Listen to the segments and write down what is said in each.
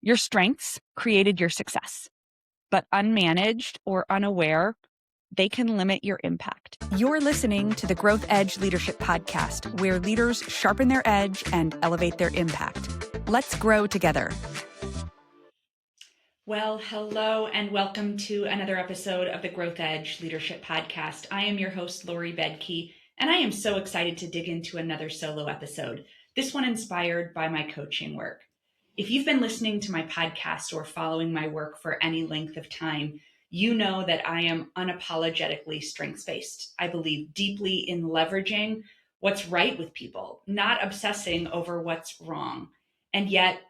Your strengths created your success, but unmanaged or unaware, they can limit your impact. You're listening to the Growth Edge Leadership Podcast, where leaders sharpen their edge and elevate their impact. Let's grow together. Well, hello and welcome to another episode of the Growth Edge Leadership Podcast. I am your host, Lori Bedke, and I am so excited to dig into another solo episode, this one inspired by my coaching work. If you've been listening to my podcast or following my work for any length of time, you know that I am unapologetically strengths-based. I believe deeply in leveraging what's right with people, not obsessing over what's wrong. And yet,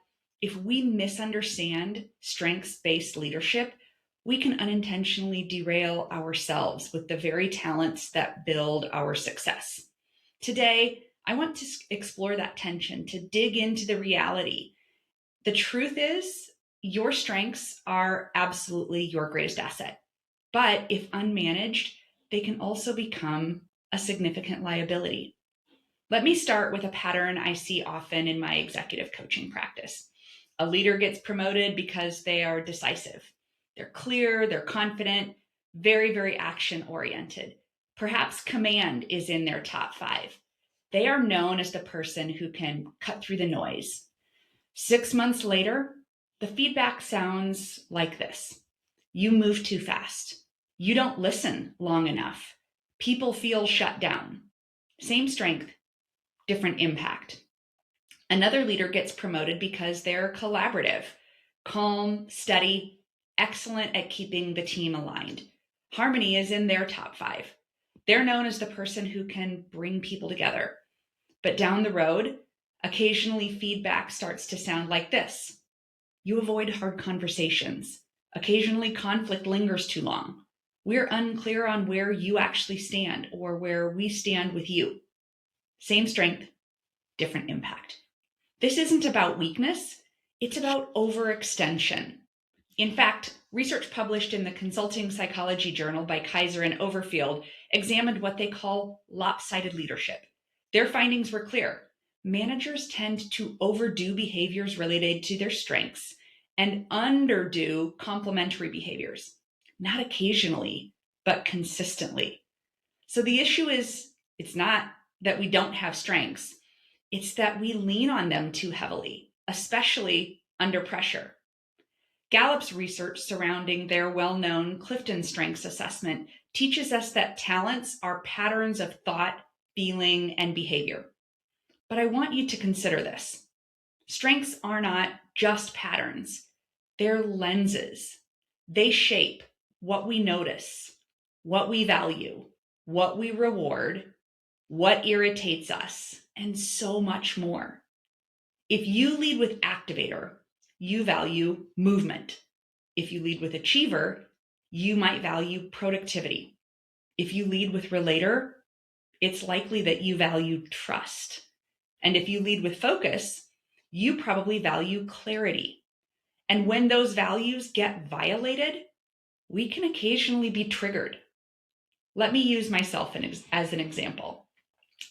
if we misunderstand strengths-based leadership, we can unintentionally derail ourselves with the very talents that build our success. Today, I want to explore that tension, to dig into the reality. The truth is, your strengths are absolutely your greatest asset. But if unmanaged, they can also become a significant liability. Let me start with a pattern I see often in my executive coaching practice. A leader gets promoted because they are decisive. They're clear, they're confident, very, very action-oriented. Perhaps command is in their top 5. They are known as the person who can cut through the noise. 6 months later, the feedback sounds like this. You move too fast. You don't listen long enough. People feel shut down. Same strength, different impact. Another leader gets promoted because they're collaborative, calm, steady, excellent at keeping the team aligned. Harmony is in their top 5. They're known as the person who can bring people together. But down the road, occasionally feedback starts to sound like this. You avoid hard conversations. Occasionally conflict lingers too long. We're unclear on where you actually stand or where we stand with you. Same strength, different impact. This isn't about weakness, it's about overextension. In fact, research published in the Consulting Psychology Journal by Kaiser and Overfield examined what they call lopsided leadership. Their findings were clear. Managers tend to overdo behaviors related to their strengths and underdo complementary behaviors, not occasionally, but consistently. So the issue is, it's not that we don't have strengths, it's that we lean on them too heavily, especially under pressure. Gallup's research surrounding their well-known Clifton Strengths Assessment teaches us that talents are patterns of thought, feeling, and behavior. But I want you to consider this. Strengths are not just patterns. They're lenses. They shape what we notice, what we value, what we reward, what irritates us, and so much more. If you lead with activator, you value movement. If you lead with achiever, you might value productivity. If you lead with relator, it's likely that you value trust. And if you lead with focus, you probably value clarity. And when those values get violated, we can occasionally be triggered. Let me use myself as an example.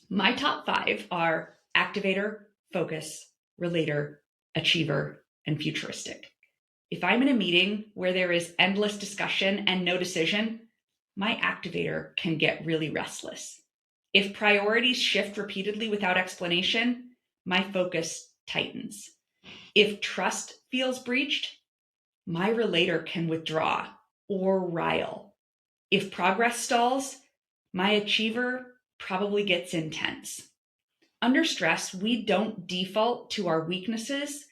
My top 5 are activator, focus, relator, achiever, and futuristic. If I'm in a meeting where there is endless discussion and no decision, my activator can get really restless. If priorities shift repeatedly without explanation, my focus tightens. If trust feels breached, my relator can withdraw or rile. If progress stalls, my achiever probably gets intense. Under stress, we don't default to our weaknesses.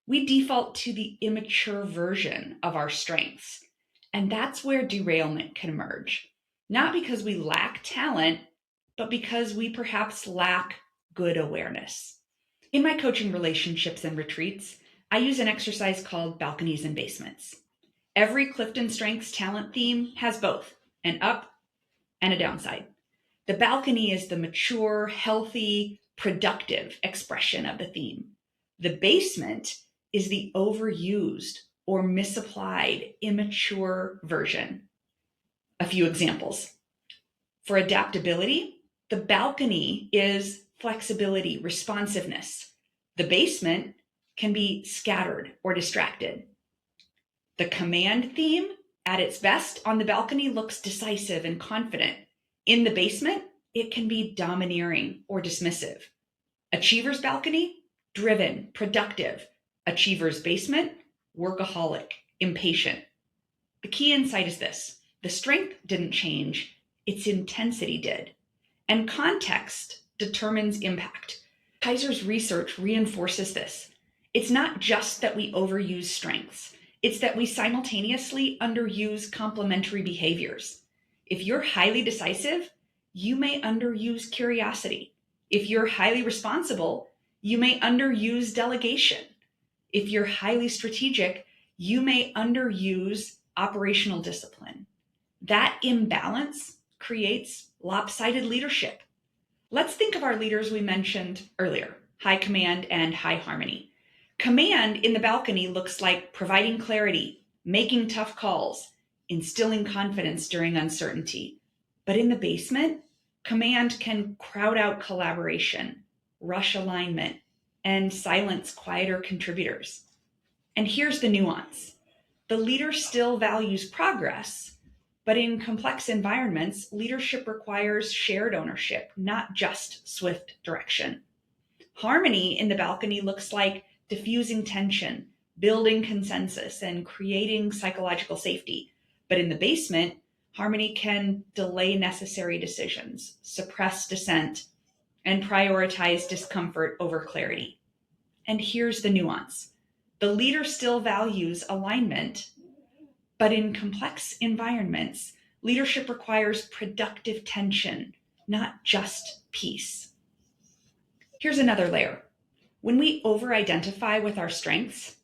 We default to the immature version of our strengths. And that's where derailment can emerge. Not because we lack talent, but because we perhaps lack good awareness. In my coaching relationships and retreats, I use an exercise called balconies and basements. Every Clifton Strengths talent theme has both an up and a downside. The balcony is the mature, healthy, productive expression of the theme. The basement is the overused or misapplied, immature version. A few examples. For adaptability, the balcony is flexibility, responsiveness. The basement can be scattered or distracted. The command theme, at its best, on the balcony looks decisive and confident. In the basement, it can be domineering or dismissive. Achiever's balcony, driven, productive. Achiever's basement, workaholic, impatient. The key insight is this: the strength didn't change, its intensity did. And context determines impact. Kaiser's research reinforces this. It's not just that we overuse strengths, it's that we simultaneously underuse complementary behaviors. If you're highly decisive, you may underuse curiosity. If you're highly responsible, you may underuse delegation. If you're highly strategic, you may underuse operational discipline. That imbalance creates lopsided leadership. Let's think of our leaders we mentioned earlier, high command and high harmony. Command in the balcony looks like providing clarity, making tough calls, instilling confidence during uncertainty. But in the basement, command can crowd out collaboration, rush alignment, and silence quieter contributors. And here's the nuance. The leader still values progress, but in complex environments, leadership requires shared ownership, not just swift direction. Harmony in the balcony looks like diffusing tension, building consensus, and creating psychological safety. But in the basement, harmony can delay necessary decisions, suppress dissent, and prioritize discomfort over clarity. And here's the nuance. The leader still values alignment, but in complex environments, leadership requires productive tension, not just peace. Here's another layer. When we over-identify with our strengths,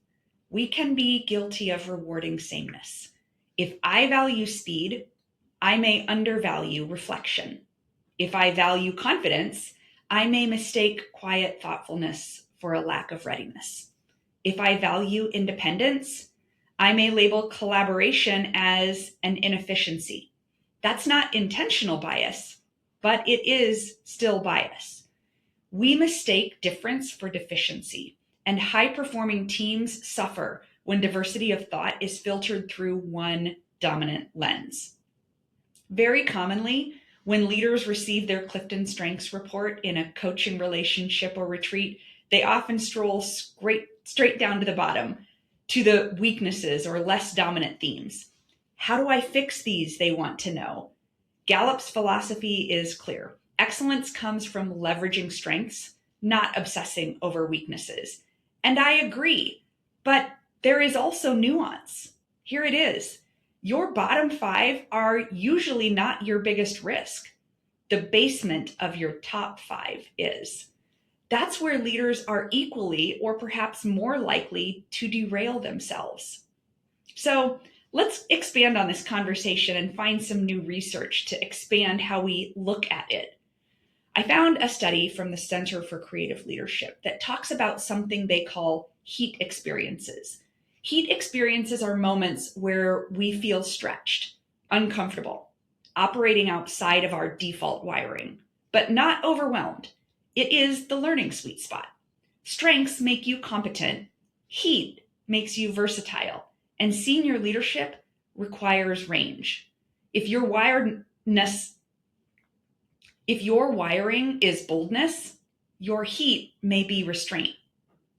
we can be guilty of rewarding sameness. If I value speed, I may undervalue reflection. If I value confidence, I may mistake quiet thoughtfulness for a lack of readiness. If I value independence, I may label collaboration as an inefficiency. That's not intentional bias, but it is still bias. We mistake difference for deficiency, and high-performing teams suffer when diversity of thought is filtered through one dominant lens. Very commonly, when leaders receive their Clifton Strengths report in a coaching relationship or retreat, they often stroll straight down to the bottom, to the weaknesses or less dominant themes. How do I fix these, they want to know. Gallup's philosophy is clear. Excellence comes from leveraging strengths, not obsessing over weaknesses. And I agree, but there is also nuance. Here it is. Your bottom 5 are usually not your biggest risk. The basement of your top 5 is. That's where leaders are equally or perhaps more likely to derail themselves. So let's expand on this conversation and find some new research to expand how we look at it. I found a study from the Center for Creative Leadership that talks about something they call heat experiences. Heat experiences are moments where we feel stretched, uncomfortable, operating outside of our default wiring, but not overwhelmed. It is the learning sweet spot. Strengths make you competent, heat makes you versatile, and senior leadership requires range. If your wiring is boldness, your heat may be restraint.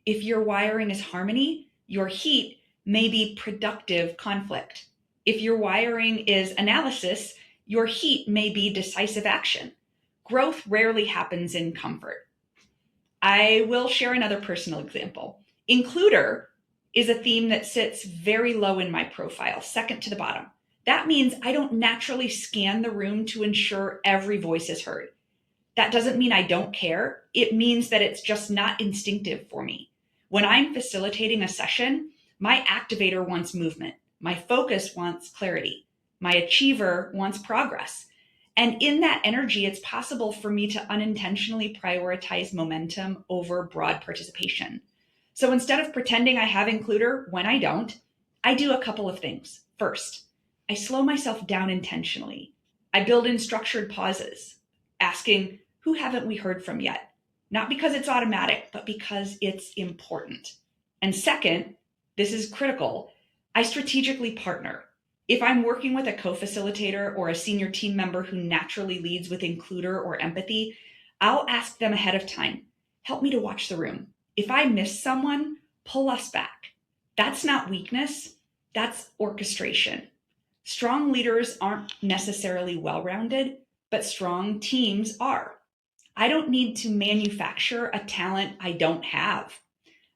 If your wiring is harmony, your heat may be productive conflict. If your wiring is analysis, your heat may be decisive action. Growth rarely happens in comfort. I will share another personal example. Includer is a theme that sits very low in my profile, second to the bottom. That means I don't naturally scan the room to ensure every voice is heard. That doesn't mean I don't care. It means that it's just not instinctive for me. When I'm facilitating a session, my activator wants movement. My focus wants clarity. My achiever wants progress. And in that energy, it's possible for me to unintentionally prioritize momentum over broad participation. So instead of pretending I have includer when I don't, I do a couple of things. First, I slow myself down intentionally. I build in structured pauses, asking, who haven't we heard from yet? Not because it's automatic, but because it's important. And second, this is critical, I strategically partner. If I'm working with a co-facilitator or a senior team member who naturally leads with includer or empathy, I'll ask them ahead of time, help me to watch the room. If I miss someone, pull us back. That's not weakness, that's orchestration. Strong leaders aren't necessarily well-rounded, but strong teams are. I don't need to manufacture a talent I don't have.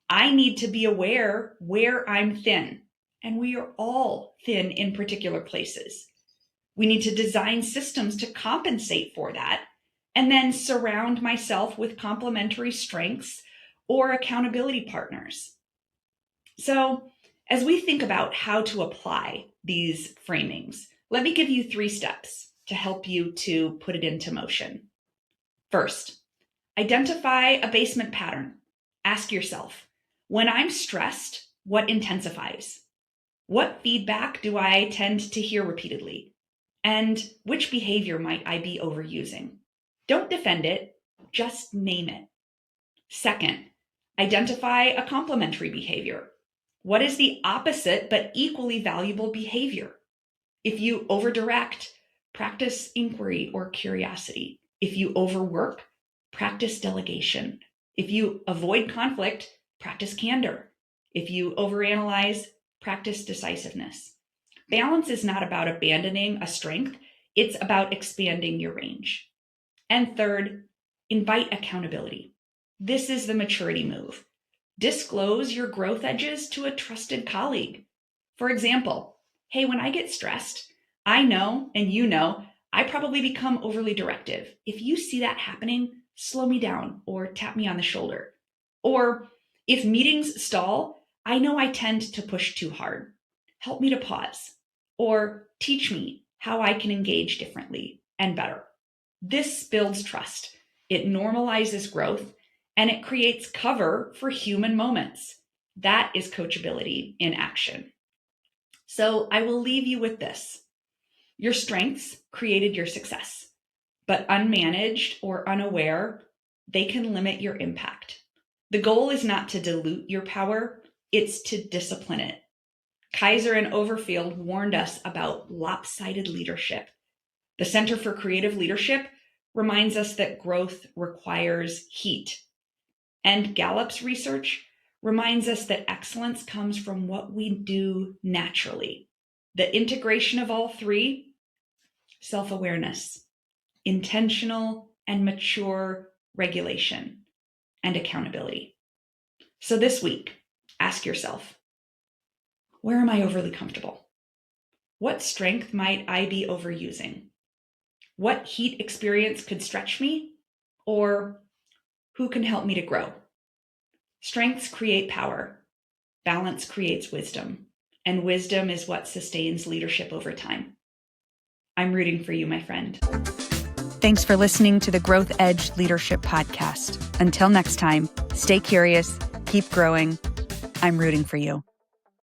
I need to be aware where I'm thin, and we are all thin in particular places. We need to design systems to compensate for that, and then surround myself with complementary strengths or accountability partners. So, as we think about how to apply these framings, let me give you 3 steps to help you to put it into motion. First, identify a basement pattern. Ask yourself, when I'm stressed, what intensifies? What feedback do I tend to hear repeatedly? And which behavior might I be overusing? Don't defend it, just name it. Second, identify a complementary behavior. What is the opposite but equally valuable behavior? If you overdirect, practice inquiry or curiosity. If you overwork, practice delegation. If you avoid conflict, practice candor. If you overanalyze, practice decisiveness. Balance is not about abandoning a strength, it's about expanding your range. And third, invite accountability. This is the maturity move. Disclose your growth edges to a trusted colleague. For example, hey, when I get stressed, I know, and you know, I probably become overly directive. If you see that happening, slow me down or tap me on the shoulder. Or if meetings stall, I know I tend to push too hard. Help me to pause or teach me how I can engage differently and better. This builds trust. It normalizes growth and it creates cover for human moments. That is coachability in action. So I will leave you with this. Your strengths created your success, but unmanaged or unaware, they can limit your impact. The goal is not to dilute your power, it's to discipline it. Kaiser and Overfield warned us about lopsided leadership. The Center for Creative Leadership reminds us that growth requires heat. And Gallup's research reminds us that excellence comes from what we do naturally. The integration of all 3, self-awareness, intentional and mature regulation, and accountability. So this week, ask yourself, where am I overly comfortable? What strength might I be overusing? What heat experience could stretch me? Or who can help me to grow? Strengths create power. Balance creates wisdom. And wisdom is what sustains leadership over time. I'm rooting for you, my friend. Thanks for listening to the Growth Edge Leadership Podcast. Until next time, stay curious, keep growing. I'm rooting for you.